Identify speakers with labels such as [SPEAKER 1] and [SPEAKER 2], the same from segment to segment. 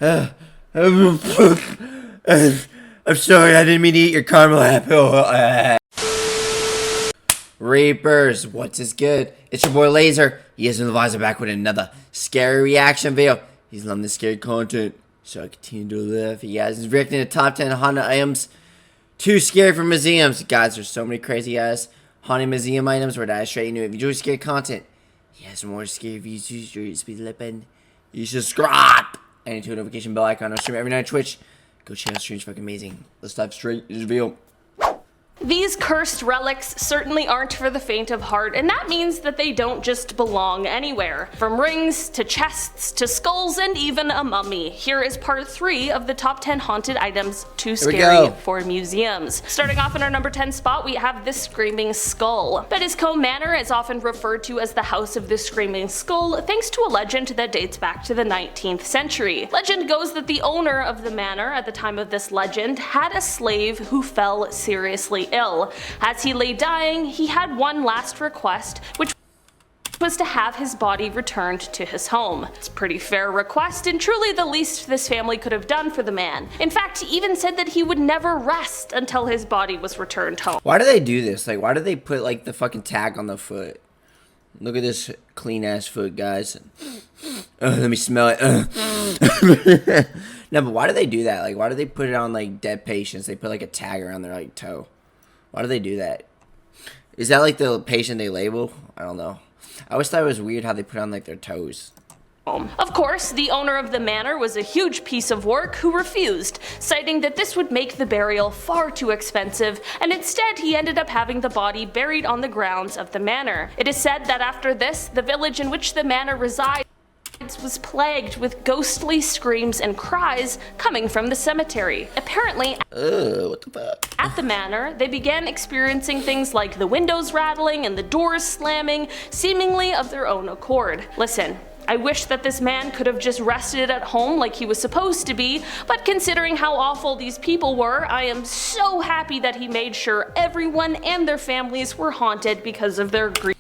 [SPEAKER 1] I'm sorry, I didn't mean to eat your caramel apple. Reapers, what's good? It's your boy Laser. Yes, and the Visor back with another scary reaction video. He's loving the scary content, so I continue to live. He guys is reacting to top 10 haunted items. Too scary for museums. Guys, there's so many crazy ass haunted museum items where that straight into it. If you enjoy scary content, he has more scary videos. Be lipping. You subscribe. And to a notification bell icon. I stream every night on Twitch. Go check out streams, fucking amazing. Let's dive straight into the video.
[SPEAKER 2] These cursed relics certainly aren't for the faint of heart, and that means that they don't just belong anywhere. From rings, to chests, to skulls, and even a mummy. Here is part 3 of the top 10 haunted items too scary for museums. Starting off in our number 10 spot, we have the Screaming Skull. Bettisco Manor is often referred to as the House of the Screaming Skull, thanks to a legend that dates back to the 19th century. Legend goes that the owner of the manor at the time of this legend had a slave who fell seriously ill. As he lay dying, he had one last request, which was to have his body returned to his home. It's a pretty fair request and truly the least this family could have done for the man. In fact, he even said that he would never rest until his body was returned home.
[SPEAKER 1] Why do they do this? Like, why do they put like the fucking tag on the foot? Look at this clean ass foot, guys. Let me smell it. No, but why do they do that? Like, why do they put it on like dead patients? They put like a tag around their like toe. Why do they do that? Is that like the patient they label? I don't know. I always thought it was weird how they put on like their toes.
[SPEAKER 2] Of course, the owner of the manor was a huge piece of work who refused, citing that this would make the burial far too expensive, and instead he ended up having the body buried on the grounds of the manor. It is said that after this, the village in which the manor resides was plagued with ghostly screams and cries coming from the cemetery. Apparently,
[SPEAKER 1] what the fuck?
[SPEAKER 2] At the manor, they began experiencing things like the windows rattling and the doors slamming, seemingly of their own accord. Listen, I wish that this man could have just rested at home like he was supposed to be, but considering how awful these people were, I am so happy that he made sure everyone and their families were haunted because of their grief.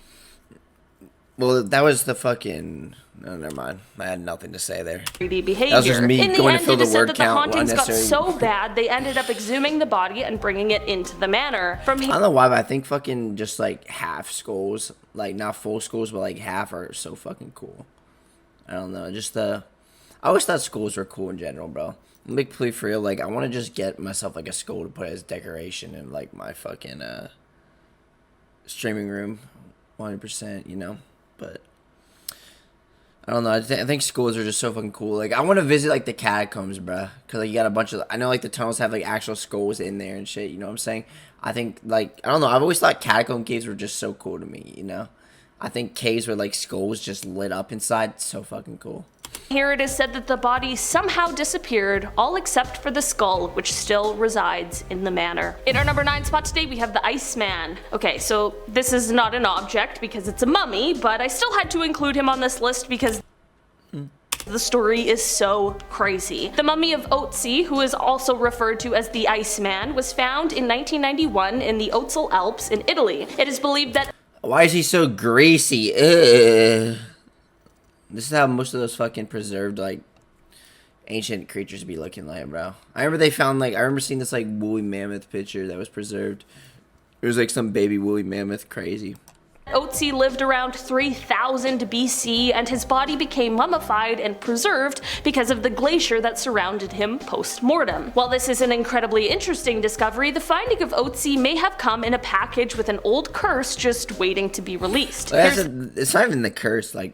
[SPEAKER 1] Well, that was the fucking... No, never mind. I had nothing to say there.
[SPEAKER 2] Greedy behavior.
[SPEAKER 1] That was just me
[SPEAKER 2] in the
[SPEAKER 1] going
[SPEAKER 2] end,
[SPEAKER 1] to fill
[SPEAKER 2] it
[SPEAKER 1] the
[SPEAKER 2] is said
[SPEAKER 1] word
[SPEAKER 2] that the
[SPEAKER 1] count.
[SPEAKER 2] hauntings got so bad, they ended up exhuming the body and bringing it into the manor.
[SPEAKER 1] I don't know why, but I think fucking just like half skulls, like not full skulls, but like half are so fucking cool. I don't know. Just I always thought skulls were cool in general, bro. I'm big plea for real. Like, I want to just get myself like a skull to put as decoration in like my fucking streaming room, 100%. You know, but. I don't know. I think schools are just so fucking cool. Like, I want to visit, like, the catacombs, bruh. Because, like, you got a bunch of... I know, like, the tunnels have, like, actual skulls in there and shit. You know what I'm saying? I think, like... I don't know. I've always thought catacomb caves were just so cool to me, you know? I think caves with, like, skulls just lit up inside. It's so fucking cool.
[SPEAKER 2] Here it is said that the body somehow disappeared, all except for the skull, which still resides in the manor. In our number 9 spot today, we have the Iceman. Okay, so this is not an object because it's a mummy, but I still had to include him on this list because the story is so crazy. The mummy of 𝐬𝐨𝐬, who is also referred to as the Iceman, was found in 1991 in the 𝐬𝐾 Alps in Italy. It is believed that...
[SPEAKER 1] Why is he so greasy? Ugh. This is how most of those fucking preserved, like, ancient creatures be looking like, bro. I remember they found, like, I remember seeing this, like, woolly mammoth picture that was preserved. It was, like, some baby woolly mammoth. Crazy.
[SPEAKER 2] 𝐬𝐾 lived around 3000 BC, and his body became mummified and preserved because of the glacier that surrounded him post-mortem. While this is an incredibly interesting discovery, the finding of 𝐬𝐾 may have come in a package with an old curse just waiting to be released.
[SPEAKER 1] It's not even the curse, like...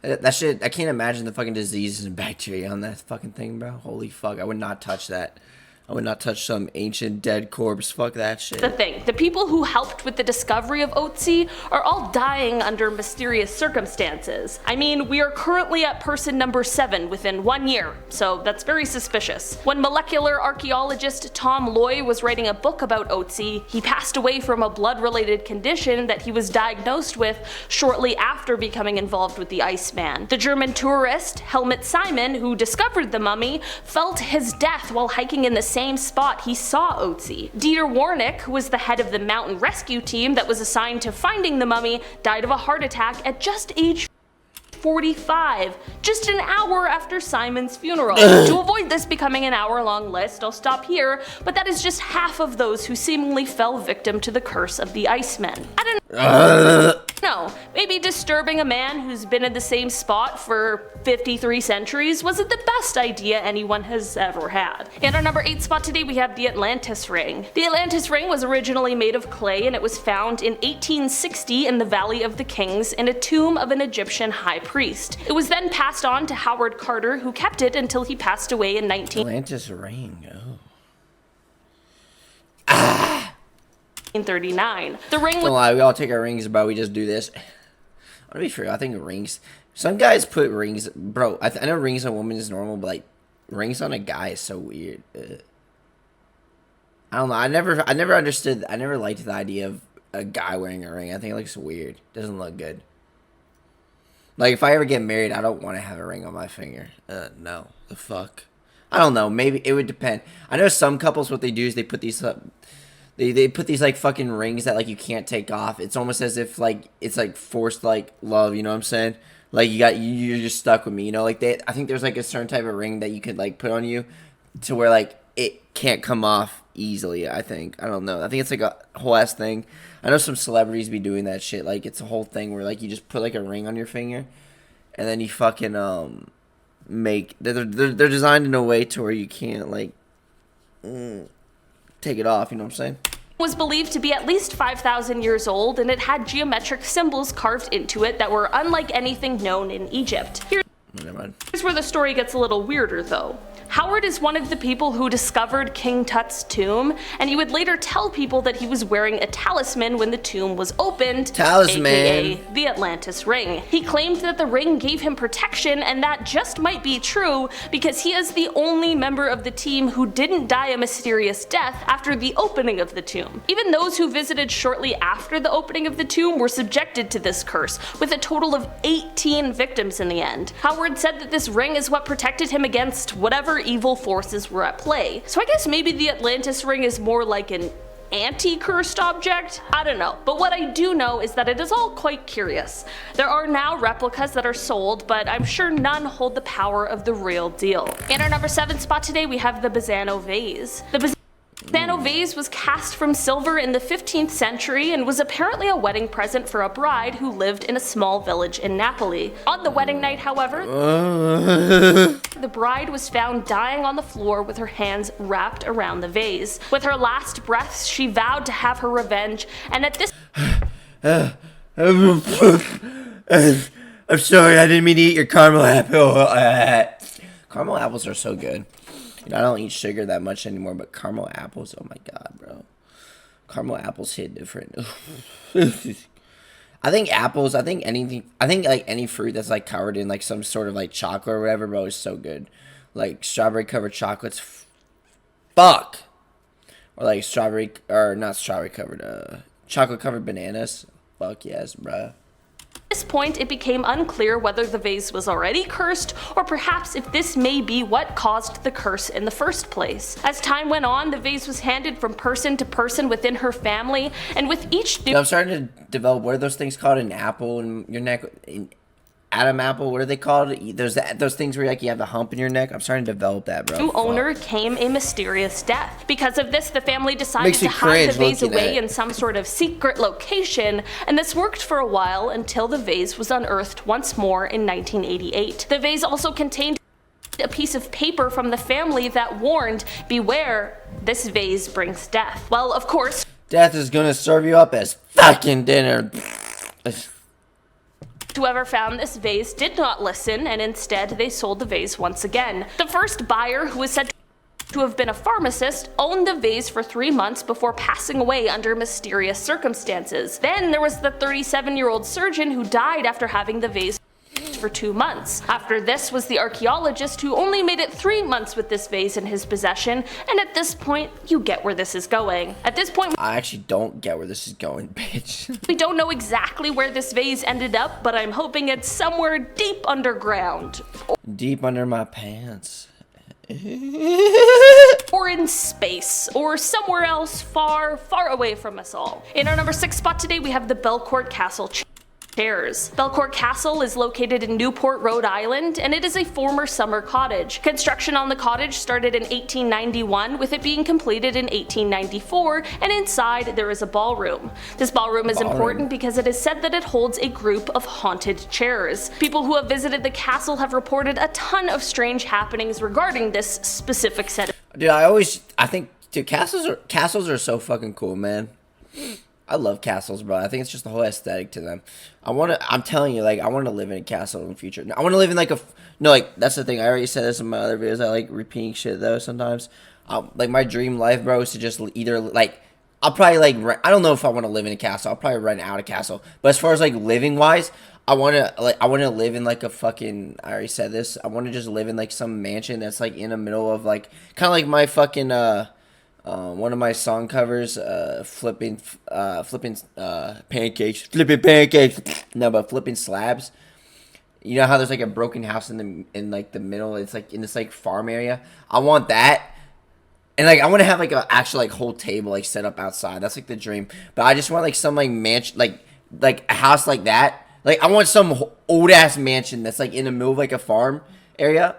[SPEAKER 1] That shit, I can't imagine the fucking diseases and bacteria on that fucking thing, bro. Holy fuck, I would not touch that. I would not touch some ancient dead corpse. Fuck that shit.
[SPEAKER 2] The thing, the people who helped with the discovery of 𝐬𝐾 are all dying under mysterious circumstances. I mean, we are currently at person number 7 within 1 year, so that's very suspicious. When molecular archaeologist Tom Loy was writing a book about 𝐬𝐾, he passed away from a blood-related condition that he was diagnosed with shortly after becoming involved with the Iceman. The German tourist Helmut Simon, who discovered the mummy, felt his death while hiking in the same spot he saw 𝐬𝐾. Dieter Warnick, who was the head of the mountain rescue team that was assigned to finding the mummy, died of a heart attack at just age 8:45, just an hour after Simon's funeral. To avoid this becoming an hour-long list, I'll stop here, but that is just half of those who seemingly fell victim to the curse of the Icemen. I don't know, maybe disturbing a man who's been in the same spot for 53 centuries wasn't the best idea anyone has ever had. In our number 8 spot today, we have the Atlantis ring. The Atlantis ring was originally made of clay, and it was found in 1860 in the Valley of the Kings in a tomb of an Egyptian high priest. It was then passed on to Howard Carter, who kept it until he passed away in
[SPEAKER 1] Atlantis ring, oh.
[SPEAKER 2] 1939. The ring
[SPEAKER 1] Don't lie, we all take our rings, but we just do this. I'm gonna be fair, I think rings. Some guys put rings, bro. I know rings on a woman is normal, but like rings on a guy is so weird. I don't know. I never understood. I never liked the idea of a guy wearing a ring. I think it looks weird. Doesn't look good. Like if I ever get married, I don't want to have a ring on my finger. No, the fuck. I don't know. Maybe it would depend. I know some couples, what they do is they put these They put these like fucking rings that like you can't take off. It's almost as if like it's like forced like love, you know what I'm saying? Like you're just stuck with me, you know? Like I think there's like a certain type of ring that you could like put on you to where like it can't come off easily, I think. I don't know. I think it's like a whole ass thing. I know some celebrities be doing that shit. Like it's a whole thing where like you just put like a ring on your finger and then you fucking make they're designed in a way to where you can't like take it off, you know what I'm saying?
[SPEAKER 2] Was believed to be at least 5,000 years old, and it had geometric symbols carved into it that were unlike anything known in Egypt. Here's where the story gets a little weirder though. Howard is one of the people who discovered King Tut's tomb, and he would later tell people that he was wearing a talisman when the tomb was opened, aka the Atlantis ring. He claimed that the ring gave him protection, and that just might be true because he is the only member of the team who didn't die a mysterious death after the opening of the tomb. Even those who visited shortly after the opening of the tomb were subjected to this curse, with a total of 18 victims in the end. Howard said that this ring is what protected him against whatever evil forces were at play. So I guess maybe the Atlantis ring is more like an anti-cursed object? I don't know. But what I do know is that it is all quite curious. There are now replicas that are sold, but I'm sure none hold the power of the real deal. In our number 7 spot today, we have the 𝐵𝐼𝐻 vase. The 𝐵𝐼𝐻 vase was cast from silver in the 15th century and was apparently a wedding present for a bride who lived in a small village in Napoli. On the wedding night, however, the bride was found dying on the floor with her hands wrapped around the vase. With her last breaths, she vowed to have her revenge, and at this
[SPEAKER 1] I'm sorry, I didn't mean to eat your caramel apple. Caramel apples are so good. You know, I don't eat sugar that much anymore, but caramel apples, oh my god, bro. Caramel apples hit different. I think apples, I think like any fruit that's like covered in like some sort of like chocolate or whatever, bro, is so good. Like strawberry covered chocolates, fuck. Or like chocolate covered bananas, fuck yes, bro.
[SPEAKER 2] At this point, it became unclear whether the vase was already cursed, or perhaps if this may be what caused the curse in the first place. As time went on, the vase was handed from person to person within her family, and with each new—
[SPEAKER 1] I'm starting to develop, what are those things called? An apple in your neck? Adam apple, what are they called? Those things where like you have the hump in your neck. I'm starting to develop that, bro.
[SPEAKER 2] New owner came a mysterious death. Because of this, the family decided to hide the vase away in some sort of secret location, and this worked for a while until the vase was unearthed once more in 1988. The vase also contained a piece of paper from the family that warned, "Beware, this vase brings death." Well, of course,
[SPEAKER 1] death is gonna serve you up as fucking dinner.
[SPEAKER 2] whoever found this vase did not listen, and instead they sold the vase once again. The first buyer, who was said to have been a pharmacist, owned the vase for 3 months before passing away under mysterious circumstances. Then there was the 37-year-old surgeon who died after having the vase for 2 months. After this was the archaeologist, who only made it 3 months with this vase in his possession, and at this point, you get where this is going. At this point,
[SPEAKER 1] I actually don't get where this is going, bitch.
[SPEAKER 2] We don't know exactly where this vase ended up, but I'm hoping it's somewhere deep underground.
[SPEAKER 1] Deep under my pants.
[SPEAKER 2] Or in space, or somewhere else far, far away from us all. In our number 6 spot today, we have the Belcourt Castle chairs. Belcourt Castle is located in Newport, Rhode Island, and it is a former summer cottage. Construction on the cottage started in 1891, with it being completed in 1894, and inside there is a ballroom. This ballroom is important because it is said that it holds a group of haunted chairs. People who have visited the castle have reported a ton of strange happenings regarding this specific set of—
[SPEAKER 1] Dude, I think, dude, castles are so fucking cool, man. I love castles, bro. I think it's just the whole aesthetic to them. I'm telling you, like, I want to live in a castle in the future. I want to live in, like, no, like, that's the thing. I already said this in my other videos. I like repeating shit, though, sometimes. Like, my dream life, bro, is to just either, like, I'll probably, like, I don't know if I want to live in a castle. I'll probably rent out a castle. But as far as, like, living-wise, I want to live in, like, a fucking, I already said this. I want to just live in, like, some mansion that's, like, in the middle of, like, kind of like my fucking, one of my song covers, flipping pancakes. No, but flipping slabs. You know how there's like a broken house in like the middle? It's like in this like farm area. I want that, and like I want to have like a actual like whole table like set up outside. That's like the dream. But I just want like some like mansion, like a house like that. Like I want some old ass mansion that's like in the middle of like a farm area,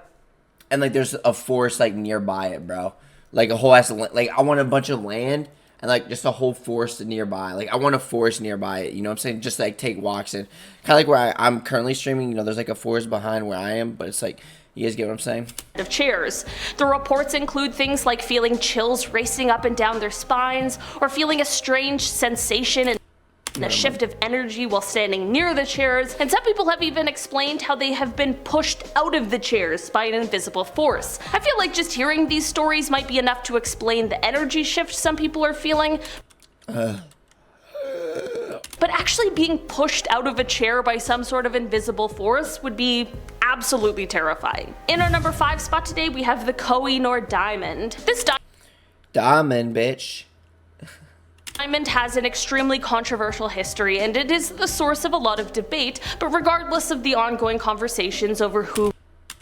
[SPEAKER 1] and like there's a forest like nearby it, bro. Like a whole ass, like I want a bunch of land and like just a whole forest nearby. Like I want a forest nearby it, you know what I'm saying? Just like take walks and kind of like where I'm currently streaming, you know, there's like a forest behind where I am, but it's like, you guys get what I'm saying?
[SPEAKER 2] Of chairs. The reports include things like feeling chills racing up and down their spines, or feeling a strange sensation and a shift of energy while standing near the chairs, and some people have even explained how they have been pushed out of the chairs by an invisible force. I feel like just hearing these stories might be enough to explain the energy shift some people are feeling. But actually being pushed out of a chair by some sort of invisible force would be absolutely terrifying. In our number 5 spot today, we have the Koh-i-Noor diamond. This
[SPEAKER 1] diamond, bitch.
[SPEAKER 2] Diamond has an extremely controversial history, and it is the source of a lot of debate, but regardless of the ongoing conversations over who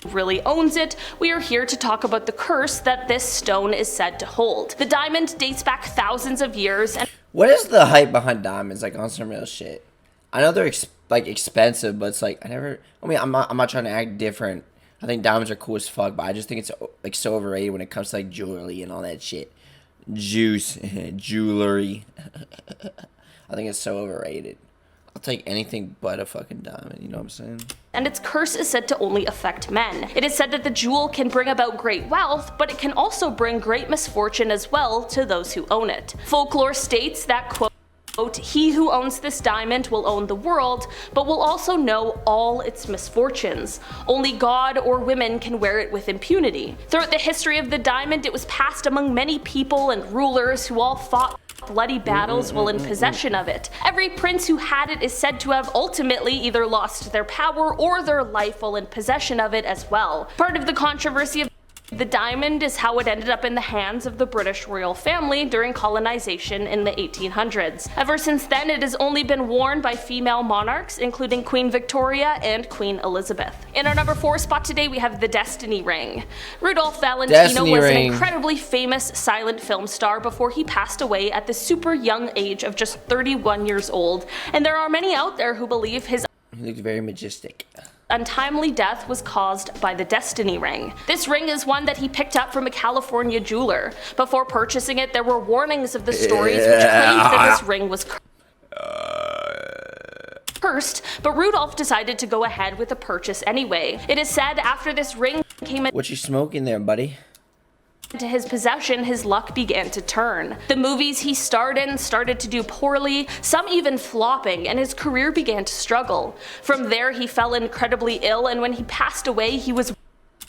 [SPEAKER 2] really owns it, we are here to talk about the curse that this stone is said to hold. The diamond dates back thousands of years, and
[SPEAKER 1] what is the hype behind diamonds, like on some real shit? I know they're like expensive, but it's like I'm not trying to act different. I think diamonds are cool as fuck, but I just think it's like so overrated when it comes to like jewelry and all that shit. Jewelry. I think it's so overrated. I'll take anything but a fucking diamond, you know what I'm saying?
[SPEAKER 2] And its curse is said to only affect men. It is said that the jewel can bring about great wealth, but it can also bring great misfortune as well to those who own it. Folklore states that, quote, "He who owns this diamond will own the world, but will also know all its misfortunes. Only God or women can wear it with impunity." Throughout the history of the diamond, it was passed among many people and rulers who all fought bloody battles while in possession of it. Every prince who had it is said to have ultimately either lost their power or their life while in possession of it as well. Part of the controversy of the diamond is how it ended up in the hands of the British royal family during colonization in the 1800s. Ever since then, it has only been worn by female monarchs, including Queen Victoria and Queen Elizabeth. In our number 4 spot today, we have the Destiny Ring. Rudolph Valentino was an incredibly famous silent film star before he passed away at the super young age of just 31 years old, and there are many out there who believe his
[SPEAKER 1] He looks very majestic.
[SPEAKER 2] untimely death was caused by the Destiny Ring. This ring is one that he picked up from a California jeweler. Before purchasing it, there were warnings of the stories which claimed that this ring was cursed, but Rudolph decided to go ahead with the purchase anyway. It is said after this ring came
[SPEAKER 1] What you smoking there, buddy?
[SPEAKER 2] into his possession, his luck began to turn. The movies he starred in started to do poorly, some even flopping, and his career began to struggle. From there, he fell incredibly ill, and when he passed away, he was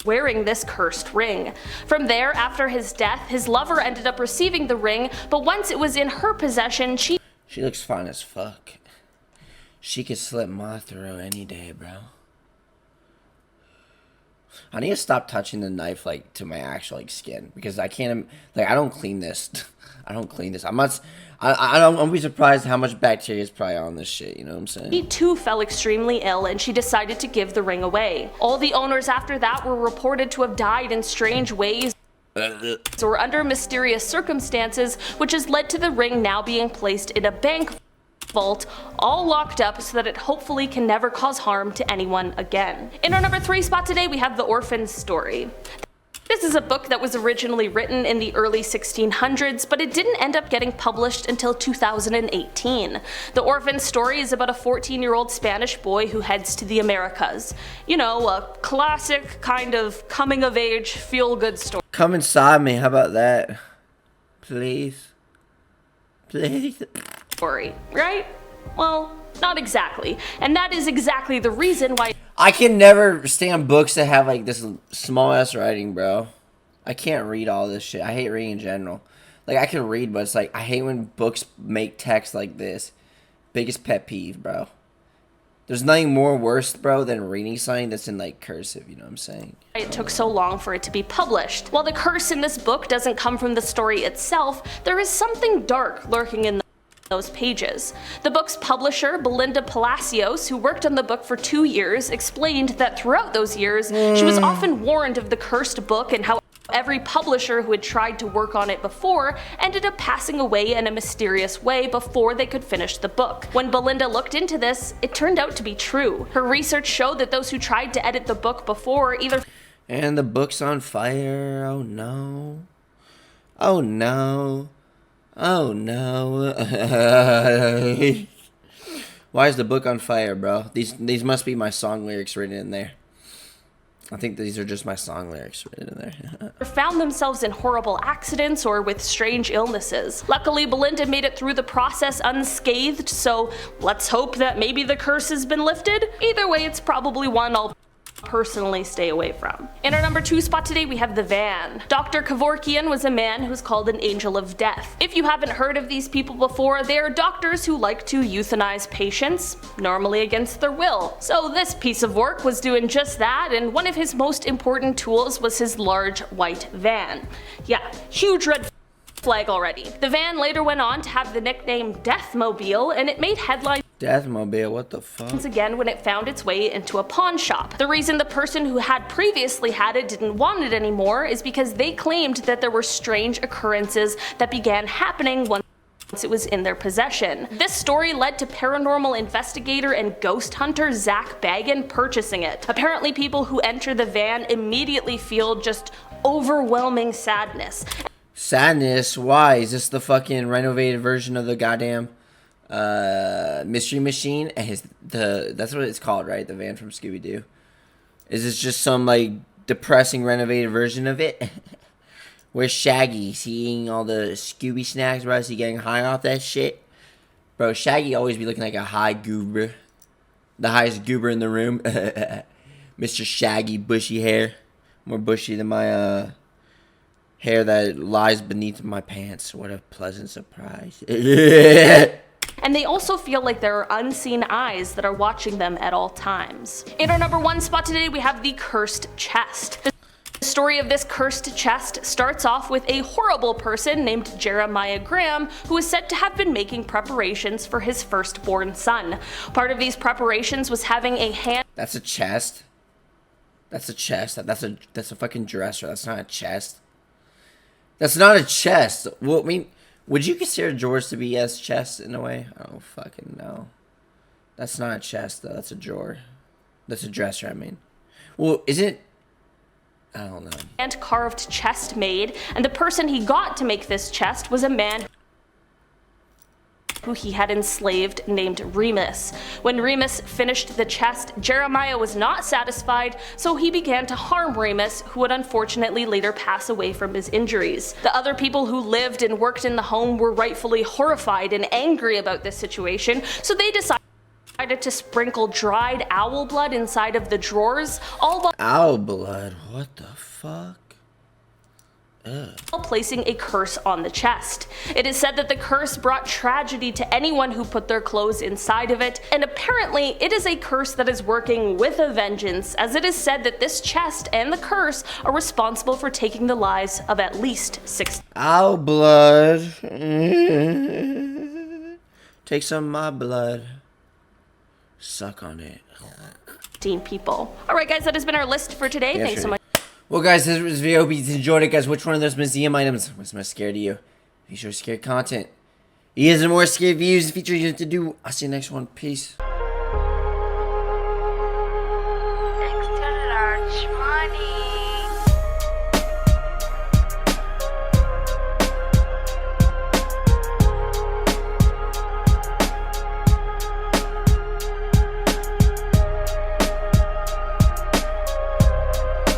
[SPEAKER 2] wearing this cursed ring. From there, after his death, his lover ended up receiving the ring, but once it was in her possession, she
[SPEAKER 1] looks fine as fuck. She could slit my throat any day, bro. I need to stop touching the knife like to my actual like skin, because I can't, like, I don't clean this. I don't clean this. I'm be surprised how much bacteria is probably on this shit, you know what I'm saying?
[SPEAKER 2] She too fell extremely ill, and she decided to give the ring away. All the owners after that were reported to have died in strange ways or under mysterious circumstances, which has led to the ring now being placed in a bank vault, all locked up so that it hopefully can never cause harm to anyone again. In our number 3 spot today, we have The Orphan's Story. This is a book that was originally written in the early 1600s, but it didn't end up getting published until 2018. The Orphan's Story is about a 14-year-old Spanish boy who heads to the Americas. You know, a classic kind of coming-of-age, feel-good story.
[SPEAKER 1] Come inside me, how about that? Please. Please.
[SPEAKER 2] Right? Well, not exactly. And that is exactly the reason why
[SPEAKER 1] I can never stand books that have like this small ass writing, bro. I can't read all this shit. I hate reading in general. Like, I can read, but it's like I hate when books make text like this. Biggest pet peeve, bro. There's nothing more worse, bro, than reading something that's in like cursive, you know what I'm saying?
[SPEAKER 2] it took so long for it to be published. While the curse in this book doesn't come from the story itself, there is something dark lurking in those pages. The book's publisher, Belinda Palacios, who worked on the book for 2 years, explained that throughout those years, she was often warned of the cursed book and how every publisher who had tried to work on it before ended up passing away in a mysterious way before they could finish the book. When Belinda looked into this, it turned out to be true. Her research showed that those who tried to edit the book before either
[SPEAKER 1] And the book's on fire. Oh no. Oh no. Oh no. Why is the book on fire, bro? These must be my song lyrics written in there. I think these are just my song lyrics written in there.
[SPEAKER 2] found themselves in horrible accidents or with strange illnesses. Luckily, Belinda made it through the process unscathed, so let's hope that maybe the curse has been lifted. Either way, it's probably one I'll personally stay away from. In our number 2 spot today, we have The Van. Dr. Kevorkian was a man who's called an angel of death. If you haven't heard of these people before, they are doctors who like to euthanize patients, normally against their will. So this piece of work was doing just that, and one of his most important tools was his large white van. Yeah, huge red flag already. The van later went on to have the nickname Deathmobile, and it made headlines
[SPEAKER 1] Deathmobile, what the fuck?
[SPEAKER 2] again when it found its way into a pawn shop. The reason the person who had previously had it didn't want it anymore is because they claimed that there were strange occurrences that began happening once it was in their possession. This story led to paranormal investigator and ghost hunter Zach Bagan purchasing it. Apparently, people who enter the van immediately feel just overwhelming sadness.
[SPEAKER 1] Sadness? Why? Is this the fucking renovated version of the goddamn Mystery Machine? And that's what it's called, right? The van from Scooby-Doo. Is this just some like depressing renovated version of it? Where's Shaggy? Is he eating all the Scooby snacks, bro? Is he getting high off that shit? Bro, Shaggy always be looking like a high goober. The highest goober in the room. Mr. Shaggy, bushy hair. More bushy than my hair that lies beneath my pants. What a pleasant surprise.
[SPEAKER 2] And they also feel like there are unseen eyes that are watching them at all times. In our number 1 spot today, we have the cursed chest. The story of this cursed chest starts off with a horrible person named Jeremiah Graham, who is said to have been making preparations for his firstborn son. Part of these preparations was having a hand.
[SPEAKER 1] That's a chest. That's a chest. That's a fucking dresser. That's not a chest. That's not a chest. Well, I mean, would you consider drawers to be as chests in a way? I don't fucking know. That's not a chest, though. That's a drawer. That's a dresser, I mean. Well, isn't... I don't know.
[SPEAKER 2] And carved chest made, and the person he got to make this chest was a man who he had enslaved named Remus. When Remus finished the chest, Jeremiah was not satisfied, so he began to harm Remus, who would unfortunately later pass away from his injuries. The other people who lived and worked in the home were rightfully horrified and angry about this situation, so they decided to sprinkle dried owl blood inside of the drawers, all while
[SPEAKER 1] Owl blood? What the fuck?
[SPEAKER 2] placing a curse on the chest. It is said that the curse brought tragedy to anyone who put their clothes inside of it, and apparently it is a curse that is working with a vengeance, as it is said that this chest and the curse are responsible for taking the lives of at least 6
[SPEAKER 1] Owl blood. Take some of my blood. Suck on it.
[SPEAKER 2] people. Alright guys, that has been our list for today. Thanks so much.
[SPEAKER 1] Well, guys, this was the video. Hope you enjoyed it, guys. Which one of those museum items was most scared of you? Be sure to scare content. He has more scary videos and features you have to do. I'll see you next one. Peace.